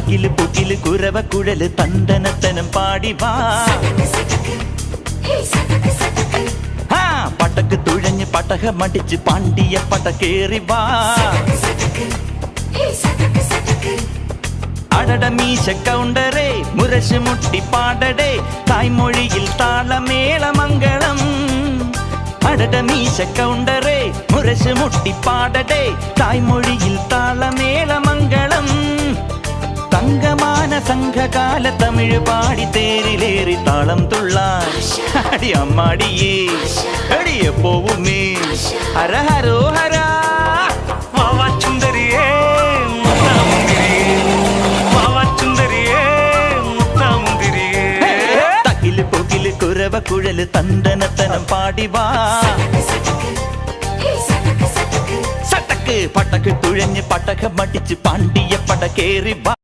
തകില് പുകില് കുരവ കുഴല് തന്തനത്തനം പാടി വാ. പടക്ക് തുഴഞ്ഞ് പടകമടിച്ച് പാണ്ടിയ പടകേറി വാ. അടട മീശ കൗണ്ടറേ മുരശ് മുട്ടി പാടടേ തായ്മൊഴിയിൽ താളമേളമംഗളം. അടട മീശ കൗണ്ടറേ മുരശ് മുട്ടി പാടടേ തായ്മൊഴിയിൽ താളമേളമംഗളം. തങ്കമാന സംഘകാല തമിഴ് പാടി തേരിലേറി താളം തുള്ളാൻ അടി അമ്മാടിയേ അടിയെ പോവുമേ ഹര ഹരോ ഹര. വാവാച്ചുന്തരിയേ മുത്താമുന്തിരിയേ, വാവാച്ചുന്തരിയേ മുത്താമുന്തിരിയേ. തകില് പുകില് കുരവ കുഴല് തന്തനത്തനം പാടി വാ. സട്ടക്ക് പടക്ക് തുഴഞ്ഞ് പടകമടിച്ച് പാണ്ടിയ പടകേറി വാ.